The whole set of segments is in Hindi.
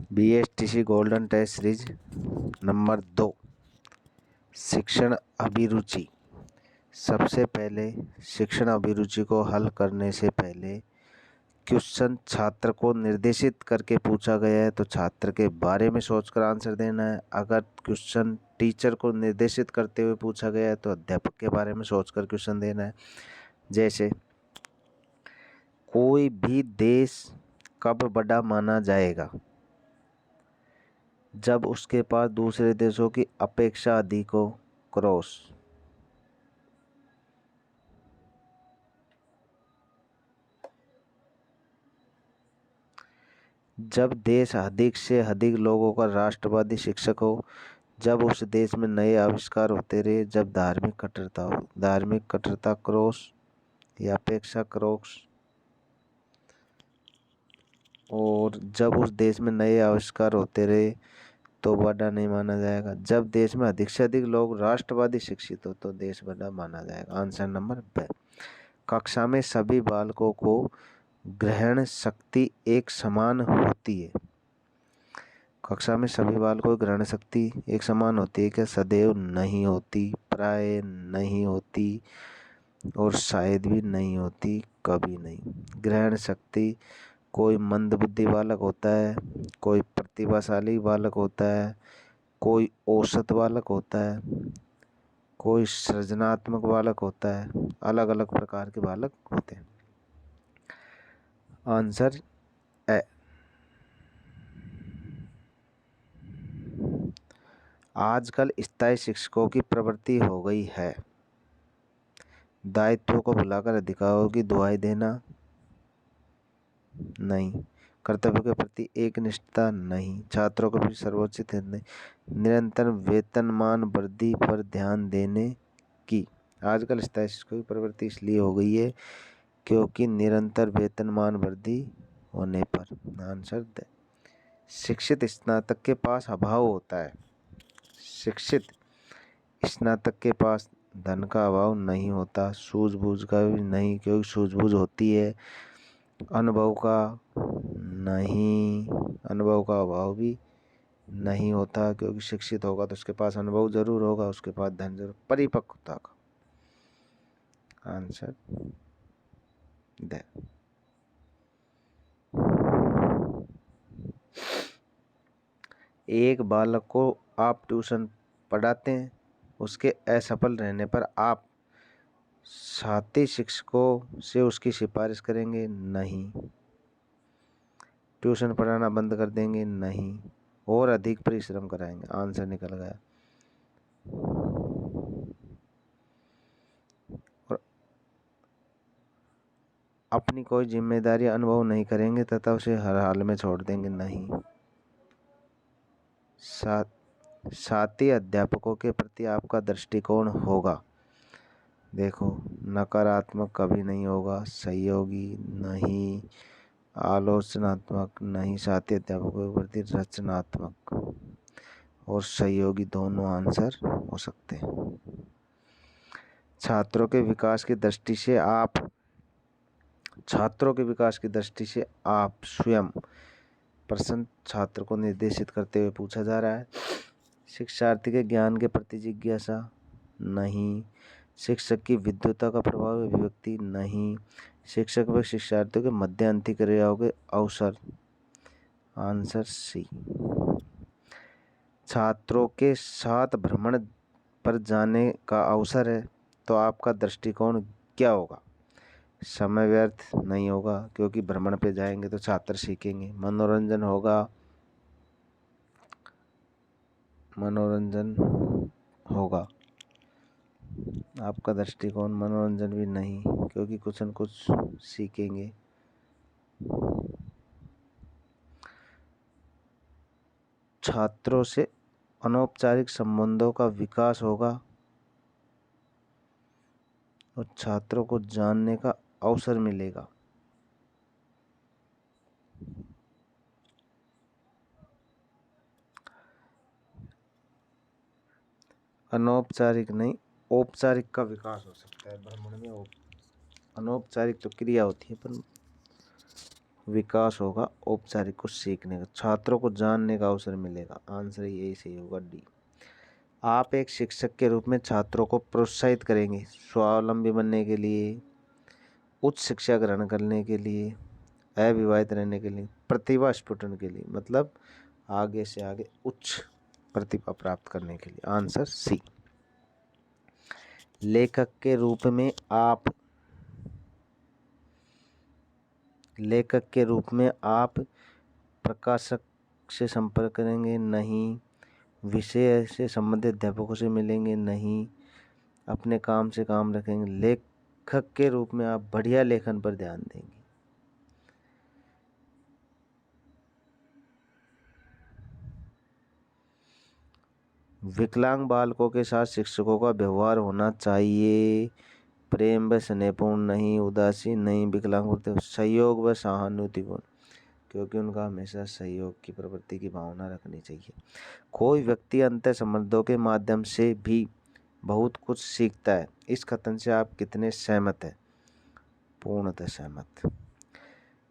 BSTC golden test series number 2 शिक्षण अभिरुचि। सबसे पहले शिक्षण अभिरुचि को हल करने से पहले क्वेश्चन छात्र को निर्देशित करके पूछा गया है तो छात्र के बारे में सोचकर आंसर देना है। अगर क्वेश्चन टीचर को निर्देशित करते हुए पूछा गया है तो अध्यापक के बारे में सोचकर क्वेश्चन देना है। जैसे कोई भी देश कब बड़ा माना जाएगा? जब उसके पास दूसरे देशों की अपेक्षा अधिक हो। क्रॉस। जब देश अधिक से अधिक लोगों का राष्ट्रवादी शिक्षक हो। जब उस देश में नए आविष्कार होते रहे। जब धार्मिक कट्टरता हो। धार्मिक कट्टरता क्रॉस या अपेक्षा क्रॉस। और जब उस देश में नए आविष्कार होते रहे तो बड़ा नहीं माना जाएगा। जब देश में अधिक से अधिक लोग राष्ट्रवादी शिक्षित हो तो देश बड़ा माना जाएगा। आंसर नंबर ब। कक्षा में सभी बालकों को ग्रहण शक्ति एक समान होती है। कक्षा में सभी बालकों की ग्रहण शक्ति एक समान होती है क्या? सदैव नहीं होती, प्राय नहीं होती और शायद भी नहीं होती, कभी नहीं। ग्रहण शक्ति कोई मंदबुद्धि बालक होता है, कोई प्रतिभाशाली बालक होता है, कोई औसत बालक होता है, कोई सृजनात्मक बालक होता है। अलग अलग प्रकार के बालक होते हैं। Answer A. आजकल स्थायी शिक्षकों की प्रवृत्ति हो गई है दायित्वों को भुलाकर अधिकारों की दुहाई देना। नहीं। कर्तव्य के प्रति एक निष्ठा नहीं। छात्रों के प्रति सर्वोचित नहीं। निरंतर वेतनमान वृद्धि पर ध्यान देने की। आजकल स्थायी शिक्षकों की प्रवृत्ति इसलिए हो गई है क्योंकि निरंतर वेतनमान वृद्धि होने पर। Answer the. शिक्षित स्नातक के पास अभाव होता है। शिक्षित स्नातक के पास धन का अभाव नहीं होता, सूझबूझ का भी नहीं, क्योंकि सूझबूझ होती है। अनुभव का नहीं, अनुभव का अभाव भी नहीं होता क्योंकि शिक्षित होगा तो उसके पास अनुभव जरूर होगा, उसके पास धन जरूर। परिपक्वता का। Answer the. एक बालक को आप ट्यूशन पढ़ाते हैं, उसके असफल रहने पर आप साथी शिक्षकों से उसकी सिफारिश करेंगे? नहीं। ट्यूशन पढ़ाना बंद कर देंगे? नहीं। और अधिक परिश्रम कराएंगे। आंसर निकल गया। और अपनी कोई जिम्मेदारी अनुभव नहीं करेंगे तथा उसे हर हाल में छोड़ देंगे? नहीं। साथी अध्यापकों के प्रति आपका दृष्टिकोण होगा। देखो, नकारात्मक कभी नहीं होगा, सहयोगी नहीं, आलोचनात्मक नहीं। साथी अध्यापकों के प्रति रचनात्मक और सहयोगी दोनों आंसर हो सकते हैं। छात्रों के विकास की दृष्टि से आप स्वयं प्रश्न छात्र को निर्देशित करते हुए पूछा जा रहा है। शिक्षार्थी के ज्ञान के प्रति जिज्ञासा? नहीं। शिक्षक की विद्वता का प्रभाव अभिव्यक्ति? नहीं। शिक्षक व शिक्षार्थियों के मध्य अंतःक्रियाओं के अवसर? Answer C. छात्रों के साथ भ्रमण पर जाने का अवसर है तो आपका दृष्टिकोण क्या होगा? समय व्यर्थ नहीं होगा क्योंकि भ्रमण पे जाएंगे तो छात्र सीखेंगे। मनोरंजन होगा? मनोरंजन होगा। आपका दृष्टिकोण मनोरंजन भी नहीं क्योंकि कुछ न कुछ सीखेंगे। छात्रों से अनौपचारिक संबंधों का विकास होगा और छात्रों को जानने का अवसर मिलेगा। अनौपचारिक नहीं, औपचारिक का विकास हो सकता है। भ्रमण में अनौपचारिक तो क्रिया होती है पर विकास होगा औपचारिक को सीखने का, छात्रों को जानने का अवसर मिलेगा। आंसर यही सही होगा, डी। आप एक शिक्षक के रूप में छात्रों को प्रोत्साहित करेंगे स्वावलंबी बनने के लिए, उच्च शिक्षा ग्रहण करने के लिए, अविवाहित रहने के लिए, प्रतिभा स्फुटन के लिए, मतलब आगे से आगे उच्च प्रतिभा प्राप्त करने के लिए। Answer C. लेखक के रूप में आप प्रकाशक से संपर्क करेंगे? नहीं। विषय से संबंधित अध्यापकों से मिलेंगे? नहीं। अपने काम से काम रखेंगे? लेखक के रूप में आप बढ़िया लेखन पर ध्यान देंगे। विकलांग बालकों के साथ शिक्षकों का व्यवहार होना चाहिए प्रेम व स्नेहपूर्ण, नहीं। उदासीन, नहीं। विकलांग सहयोग व सहानुभूतिपूर्ण, क्योंकि उनका हमेशा सहयोग की प्रवृत्ति की भावना रखनी चाहिए। कोई व्यक्ति अंतर संबंधों के माध्यम से भी बहुत कुछ सीखता है। इस कथन से आप कितने सहमत हैं? पूर्णतः सहमत।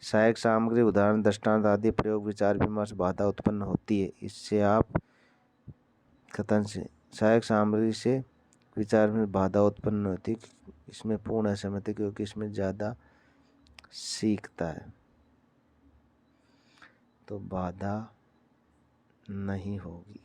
सहायक सामग्री, उदाहरण, दृष्टांत आदि प्रयोग विचार विमर्श बाधा उत्पन्न होती है। इससे आप कथन से सहायक सामग्री से विचार में बाधा उत्पन्न होती, इसमें पूर्ण असहमति, क्योंकि इसमें ज़्यादा सीखता है, तो बाधा नहीं होगी।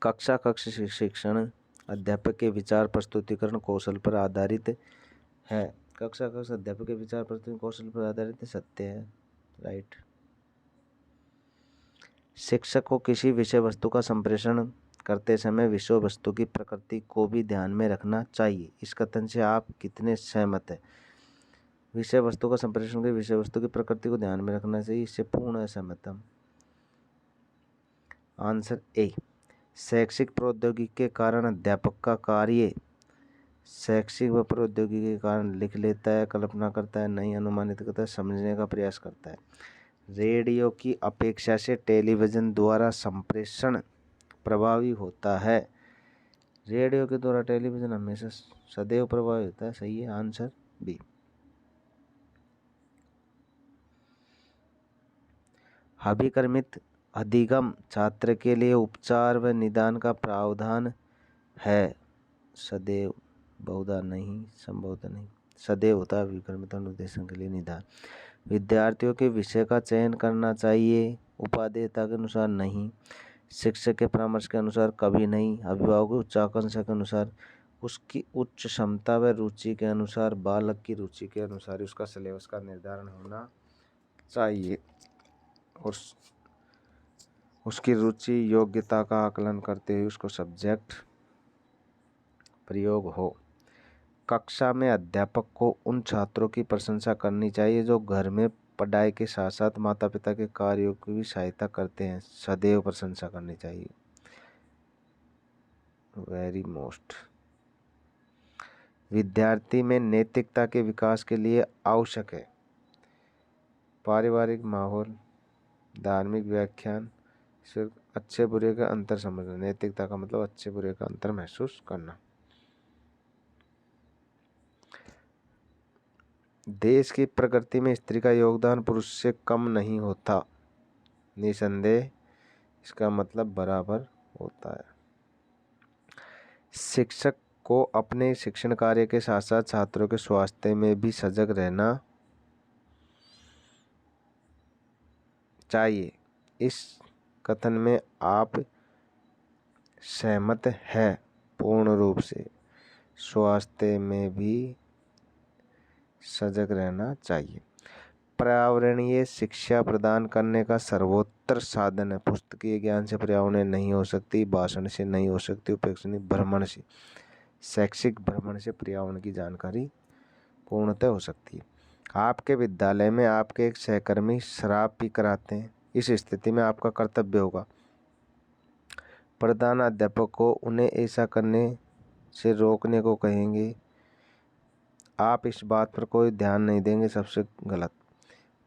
कक्ष शिक्षण अध्यापक के विचार प्रस्तुतिकरण कौशल पर आधारित है। कक्ष अध्यापक के विचार प्रस्तुति कौशल पर आधारित सत्य है, राइट। शिक्षक को किसी विषय वस्तु का संप्रेषण करते समय विषय वस्तु की प्रकृति को भी ध्यान में रखना चाहिए। इस कथन से आप कितने सहमत हैं? विषय वस्तु का संप्रेषण के विषय वस्तु की प्रकृति को ध्यान में रखना चाहिए, इससे पूर्ण असहमत हम। Answer A. शैक्षिक प्रौद्योगिकी के कारण अध्यापक का कार्य शैक्षिक व प्रौद्योगिकी के कारण लिख लेता है, कल्पना करता है, नहीं। अनुमानित करता है, समझने का प्रयास करता है। रेडियो की अपेक्षा से टेलीविज़न द्वारा संप्रेषण प्रभावी होता है। रेडियो के द्वारा टेलीविज़न हमेशा सदैव प्रभावी होता है, सही है। Answer B. अभिकर्मित अधिगम छात्र के लिए उपचार व निदान का प्रावधान है। सदैव, बहुधा नहीं, संभवतः नहीं, सदैव होता है अभिकर्मित अनुदेशन के लिए निदान। विद्यार्थियों के विषय का चयन करना चाहिए, उपादेयता के अनुसार नहीं। शिक्षक के परामर्श के अनुसार कभी नहीं। अभिभावक की उच्चाकांक्षा के अनुसार, उसकी उच्च क्षमता व रुचि के अनुसार, बालक की रुचि के अनुसार उसका सिलेबस का निर्धारण होना चाहिए और उसकी रुचि योग्यता का आकलन करते हुए उसको सब्जेक्ट प्रयोग हो। कक्षा में अध्यापक को उन छात्रों की प्रशंसा करनी चाहिए जो घर में पढ़ाई के साथ साथ माता पिता के कार्यों की भी सहायता करते हैं। सदैव प्रशंसा करनी चाहिए, वेरी मोस्ट। विद्यार्थी में नैतिकता के विकास के लिए आवश्यक है पारिवारिक माहौल, धार्मिक व्याख्यान, सिर्फ अच्छे बुरे का अंतर समझना। नैतिकता का मतलब अच्छे बुरे का अंतर महसूस करना। देश की प्रगति में स्त्री का योगदान पुरुष से कम नहीं होता। निसंदेह इसका मतलब बराबर होता है। शिक्षक को अपने शिक्षण कार्य के साथ साथ छात्रों के स्वास्थ्य में भी सजग रहना चाहिए। इस कथन में आप सहमत हैं? पूर्ण रूप से। स्वास्थ्य में भी सजग रहना चाहिए। पर्यावरणीय शिक्षा प्रदान करने का सर्वोत्तर साधन है। पुस्तकीय ज्ञान से पर्यावरणीय नहीं हो सकती, भाषण से नहीं हो सकती, उपेक्षणीय भ्रमण से, शैक्षिक भ्रमण से पर्यावरण की जानकारी पूर्णतः हो सकती है। आपके विद्यालय में आपके एक सहकर्मी शराब पी कर आते हैं। इस स्थिति में आपका कर्तव्य होगा प्रधान अध्यापक को उन्हें ऐसा करने से रोकने को कहेंगे। आप इस बात पर कोई ध्यान नहीं देंगे, सबसे गलत।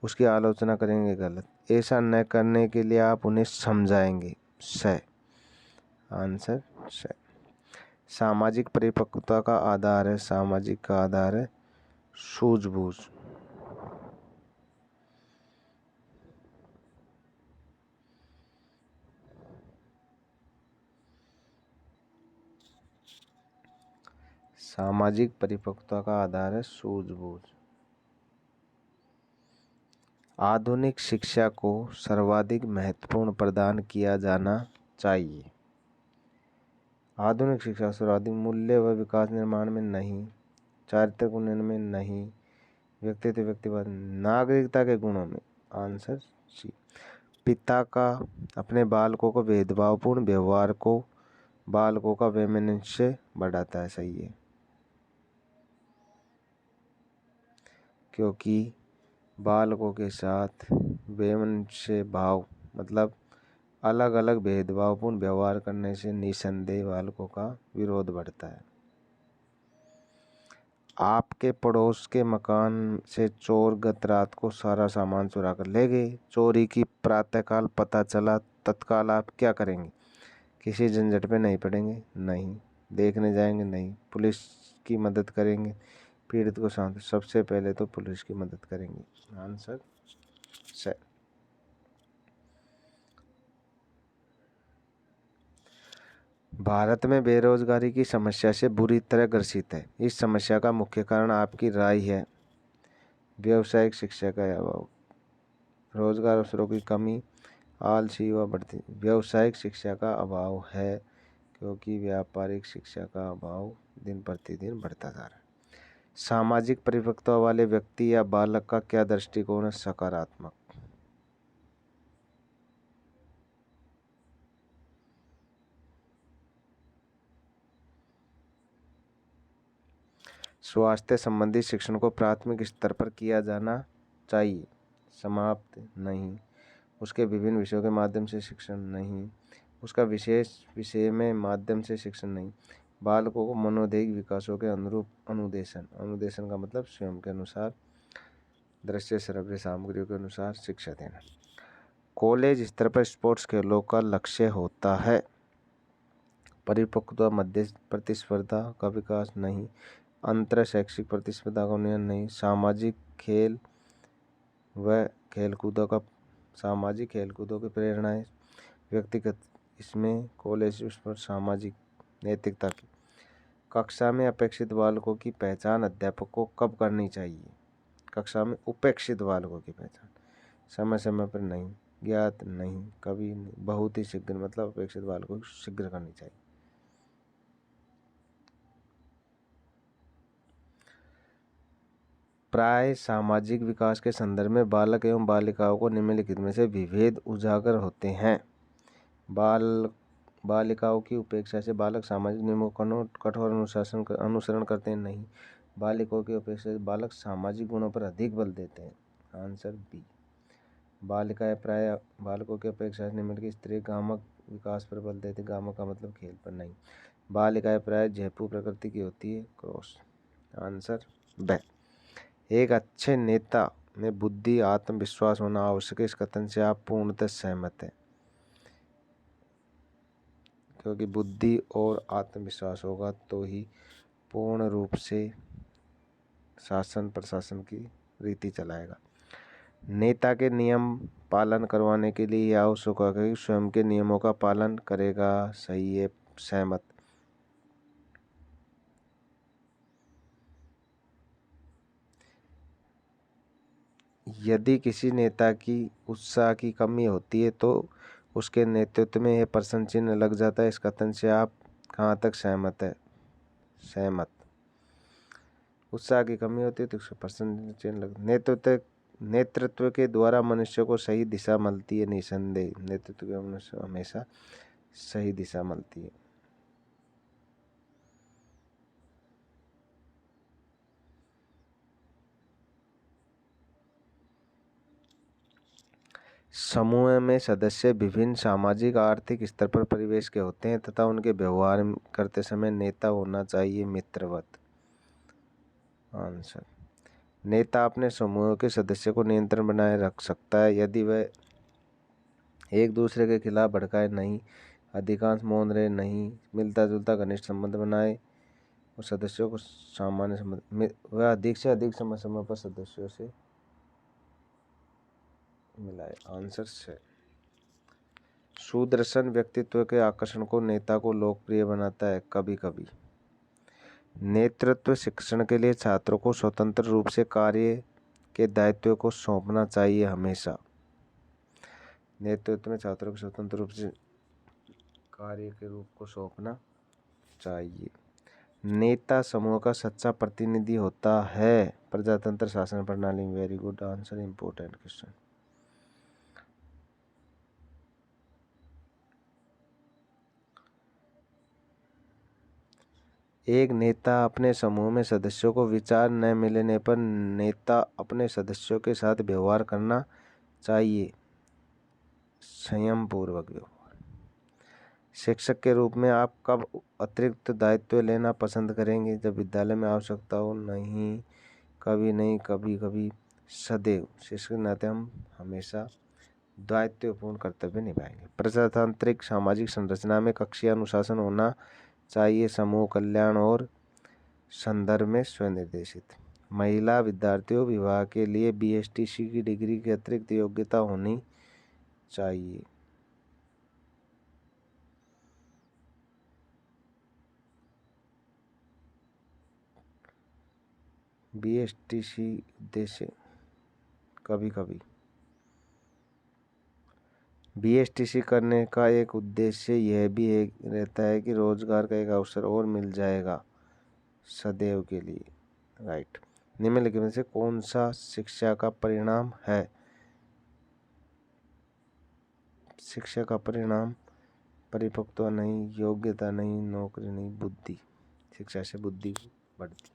उसकी आलोचना करेंगे, गलत। ऐसा न करने के लिए आप उन्हें समझाएंगे, सही। आंसर सही। सामाजिक परिपक्वता का आधार है, सामाजिक का आधार है सूझबूझ। सामाजिक परिपक्वता का आधार है सूझबूझ। आधुनिक शिक्षा को सर्वाधिक महत्वपूर्ण प्रदान किया जाना चाहिए। आधुनिक शिक्षा सर्वाधिक मूल्य व विकास निर्माण में नहीं, चारित्रिक उन्नयन में नहीं, व्यक्तित्व व्यक्तिवाद, नागरिकता के गुणों में। Answer C. पिता का अपने बालकों को भेदभावपूर्ण व्यवहार को बालकों का वैमनस्य बढ़ाता है, सही है। क्योंकि बालकों के साथ वैमनस्य भाव मतलब अलग अलग भेदभावपूर्ण व्यवहार करने से निसंदेह बालकों का विरोध बढ़ता है। आपके पड़ोस के मकान से चोर गत रात को सारा सामान चुरा कर ले गए। चोरी की प्रातःकाल पता चला, तत्काल आप क्या करेंगे? किसी झंझट में नहीं पड़ेंगे, नहीं। देखने जाएंगे, नहीं। पुलिस की मदद करेंगे, पीड़ित को शांत, सबसे पहले तो पुलिस की मदद करेंगे। आंसर सही। भारत में बेरोजगारी की समस्या से बुरी तरह ग्रसित है। इस समस्या का मुख्य कारण आपकी राय है? व्यावसायिक शिक्षा का अभाव, रोजगार अवसरों की कमी, आलसी व बढ़ती। व्यावसायिक शिक्षा का अभाव है, क्योंकि व्यापारिक शिक्षा का अभाव दिन प्रतिदिन बढ़ता जा रहा है। सामाजिक परिपक्वता वाले व्यक्ति या बालक का क्या दृष्टिकोण है? सकारात्मक। स्वास्थ्य संबंधी शिक्षण को प्राथमिक स्तर पर किया जाना चाहिए, समाप्त नहीं। उसके विभिन्न विषयों के माध्यम से शिक्षण नहीं, उसका विशेष विषय में माध्यम से शिक्षण नहीं। बालकों को मनोदैहिक विकासों के अनुरूप अनुदेशन, अनुदेशन का मतलब स्वयं के अनुसार, दृश्य श्रव्य सामग्रियों के अनुसार शिक्षा देना। कॉलेज स्तर पर स्पोर्ट्स खेलों का लक्ष्य होता है। परिपक्वता मध्य प्रतिस्पर्धा का विकास नहीं, अंतर शैक्षिक प्रतिस्पर्धा का उन्नयन नहीं, सामाजिक खेल व खेलकूदों का सामाजिक खेलकूदों की प्रेरणाएं व्यक्तिगत, इसमें कॉलेज उस पर सामाजिक नैतिकता की। कक्षा में अपेक्षित बालकों की पहचान अध्यापक को कब करनी चाहिए? कक्षा में उपेक्षित बालकों की पहचान समय समय पर नहीं, ज्ञात नहीं, कभी नहीं, बहुत ही शीघ्र, मतलब अपेक्षित बालकों की शीघ्र करनी चाहिए। प्राय सामाजिक विकास के संदर्भ में बालक एवं बालिकाओं को निम्नलिखित में से विभेद उजागर होते हैं। बालिकाओं की उपेक्षा से बालक सामाजिक नियमों का कठोर अनुसरण करते हैं, नहीं। बालिकाओं की उपेक्षा से बालक सामाजिक गुणों पर अधिक बल देते हैं। Answer B. बालिकाएं प्राय बालकों की अपेक्षा से निम्नलिखित स्त्री गामक विकास पर बल देते, गामक का मतलब खेल पर, नहीं। बालिकाएं प्राय झेपू प्रकृति की होती है, क्रॉस। Answer B. एक अच्छे नेता में बुद्धि आत्मविश्वास होना आवश्यक है, इस कथन से आप पूर्णतः सहमत हैं? क्योंकि बुद्धि और आत्मविश्वास होगा तो ही पूर्ण रूप से शासन प्रशासन की रीति चलाएगा। नेता के नियम पालन करवाने के लिए यह आवश्यक होगा कि स्वयं के नियमों का पालन करेगा, सही है, सहमत। यदि किसी नेता की उत्साह की कमी होती है तो उसके नेतृत्व में यह प्रश्न चिन्ह लग जाता है, इस कथन से आप कहाँ तक सहमत है? सहमत। उत्साह की कमी होती है तो उसका प्रश्न चिन्ह लग। नेतृत्व के द्वारा मनुष्य को सही दिशा मिलती है, निसंदेह नेतृत्व के मनुष्य हमेशा सही दिशा मिलती है। समूह में सदस्य विभिन्न सामाजिक आर्थिक स्तर पर परिवेश के होते हैं तथा उनके व्यवहार करते समय नेता होना चाहिए मित्रवत। आंसर नेता अपने समूह के सदस्य को नियंत्रण बनाए रख सकता है यदि वह एक दूसरे के खिलाफ भड़काए नहीं, अधिकांश मौन रहे नहीं, मिलता जुलता घनिष्ठ संबंध बनाए और सदस्यों को सामान्य संबंध, वह अधिक से अधिक समय समय पर सदस्यों से मिलाए। आंसर है सुदर्शन व्यक्तित्व के आकर्षण को नेता को लोकप्रिय बनाता है। कभी कभी नेतृत्व शिक्षण के लिए छात्रों को स्वतंत्र रूप से कार्य के दायित्व को सौंपना चाहिए। हमेशा नेतृत्व में छात्रों को स्वतंत्र रूप से कार्य के रूप को सौंपना चाहिए। नेता समूह का सच्चा प्रतिनिधि होता है प्रजातंत्र शासन प्रणाली में। Very good answer, important question. एक नेता अपने समूह में सदस्यों को विचार न मिलने पर नेता अपने सदस्यों के साथ व्यवहार करना चाहिए, संयम पूर्वक व्यवहार। शिक्षक के रूप में आप कब अतिरिक्त दायित्व लेना पसंद करेंगे? जब विद्यालय में आवश्यकता हो। नहीं, कभी नहीं, कभी कभी, सदैव। शिक्षक के नाते हम हमेशा दायित्वपूर्ण कर्तव्य निभाएंगे। प्रजातांत्रिक सामाजिक संरचना में कक्षीय अनुशासन होना चाहिए, समूह कल्याण और संदर्भ में स्वनिर्देशित। महिला विद्यार्थियों विवाह के लिए BSTC की डिग्री की अतिरिक्त योग्यता होनी चाहिए। BSTC उद्देश्य कभी कभी BSTC करने का एक उद्देश्य यह भी रहता है कि रोजगार का एक अवसर और मिल जाएगा सदैव के लिए। राइट। निम्नलिखित में से कौन सा शिक्षा का परिणाम है? शिक्षा का परिणाम परिपक्वता नहीं, योग्यता नहीं, नौकरी नहीं, बुद्धि। शिक्षा से बुद्धि बढ़ती।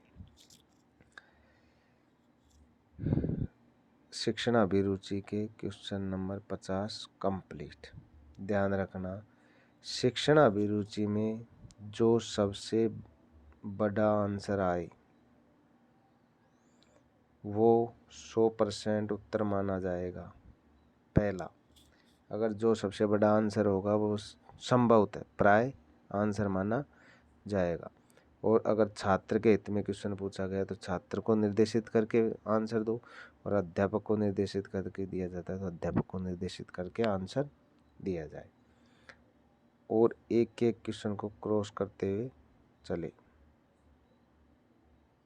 शिक्षण अभिरुचि के क्वेश्चन नंबर 50 कंप्लीट। ध्यान रखना, शिक्षण अभिरुचि में जो सबसे बड़ा आंसर आए वो 100% उत्तर माना जाएगा। पहला, अगर जो सबसे बड़ा आंसर होगा वो संभवतः प्राय आंसर माना जाएगा। और अगर छात्र के हित में क्वेश्चन पूछा गया तो छात्र को निर्देशित करके आंसर दो, और अध्यापक को निर्देशित करके दिया जाता है तो अध्यापक को निर्देशित करके आंसर दिया जाए। और एक एक क्वेश्चन को क्रॉस करते हुए चले।